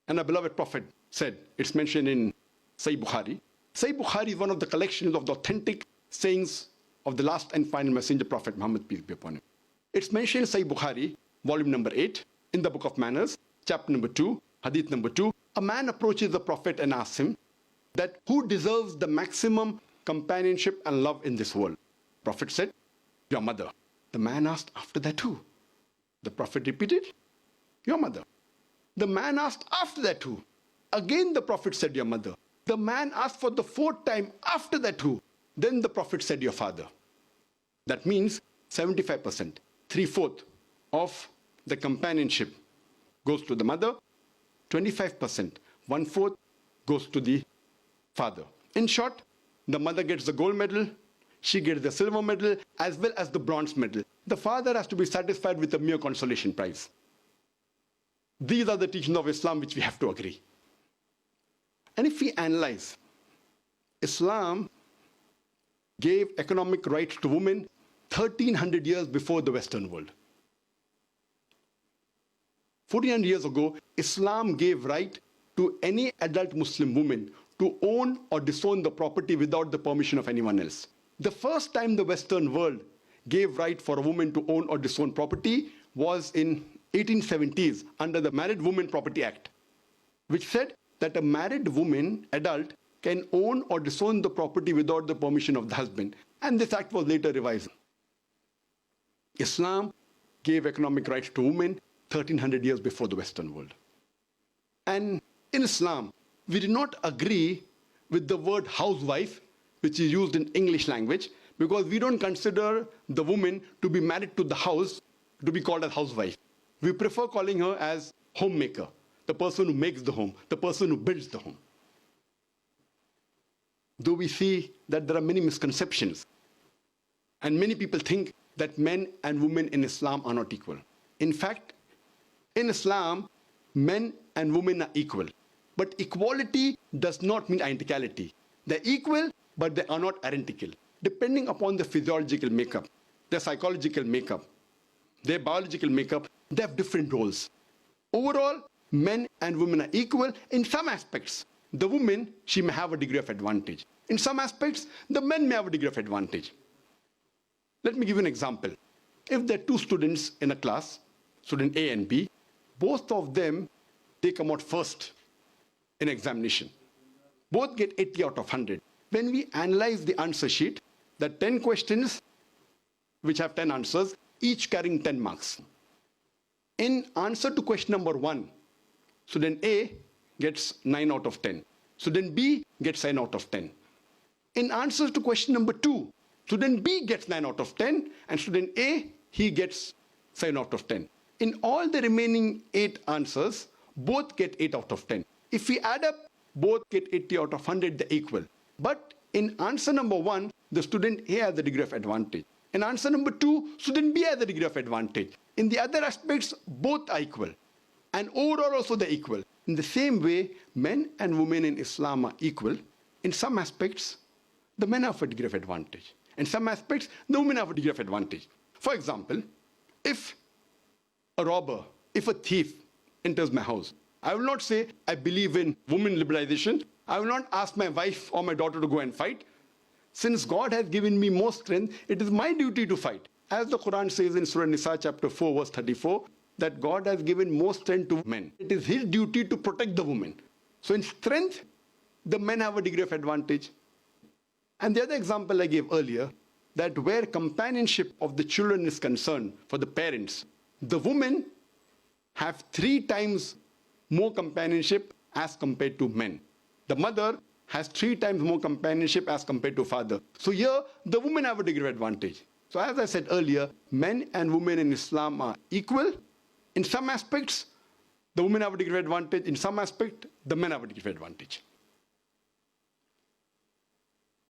And our beloved Prophet said, it's mentioned in Sahih Bukhari. Sahih Bukhari is one of the collections of the authentic sayings of the last and final messenger, Prophet Muhammad, peace be upon him. It's mentioned in Sahih Bukhari, volume number 8, in the book of manners, chapter number 2, hadith number 2. A man approaches the Prophet and asks him that who deserves the maximum companionship and love in this world? Prophet said, your mother. The man asked, after that who? The Prophet repeated, your mother. The man asked, after that who? Again the Prophet said, your mother. The man asked for the fourth time, after that who? Then the Prophet said, your father. That means 75%, 3/4 of the companionship goes to the mother, 25%, 1/4 goes to the father. In short, the mother gets the gold medal, she gets the silver medal, as well as the bronze medal. The father has to be satisfied with a mere consolation prize. These are the teachings of Islam which we have to agree. And if we analyze, Islam gave economic rights to women 1300 years before the Western world. 1400 years ago, Islam gave right to any adult Muslim woman to own or disown the property without the permission of anyone else. The first time the Western world gave right for a woman to own or disown property was in 1870s under the Married Women Property Act, which said that a married woman, adult, can own or disown the property without the permission of the husband. And this act was later revised. Islam gave economic rights to women 1300 years before the Western world. And in Islam, we do not agree with the word housewife, which is used in English language, because we don't consider the woman to be married to the house to be called as housewife. We prefer calling her as homemaker, the person who makes the home, the person who builds the home. Though we see that there are many misconceptions, and many people think that men and women in Islam are not equal. In fact, in Islam, men and women are equal. But equality does not mean identicality. They're equal, but they are not identical. Depending upon the physiological makeup, their psychological makeup, their biological makeup, they have different roles. Overall, men and women are equal in some aspects. The woman, she may have a degree of advantage. In some aspects, the men may have a degree of advantage. Let me give you an example. If there are two students in a class, student A and B, both of them, they come out first in examination. Both get 80 out of 100. When we analyze the answer sheet, there are 10 questions which have 10 answers, each carrying 10 marks. In answer to question number 1, student A gets 9 out of 10. Student B gets 9 out of 10. In answer to question number 2, student B gets 9 out of 10, and student A, he gets 7 out of 10. In all the remaining 8 answers, both get 8 out of 10. If we add up, both get 80 out of 100, they're equal. But in answer number 1, the student A has a degree of advantage. In answer number 2, student B has a degree of advantage. In the other aspects, both are equal. And overall also they're equal. In the same way, men and women in Islam are equal. In some aspects, the men have a degree of advantage. In some aspects, the women have a degree of advantage. For example, if a robber, if a thief enters my house, I will not say, I believe in women liberalization. I will not ask my wife or my daughter to go and fight. Since God has given me more strength, it is my duty to fight. As the Quran says in Surah Nisa chapter 4 verse 34, that God has given more strength to men. It is his duty to protect the woman. So in strength, the men have a degree of advantage. And the other example I gave earlier, that where companionship of the children is concerned for the parents, the women have 3 times more companionship as compared to men. The mother has 3 times more companionship as compared to father. So here, the women have a degree of advantage. So as I said earlier, men and women in Islam are equal. In some aspects, the women have a degree of advantage. In some aspect, the men have a degree of advantage.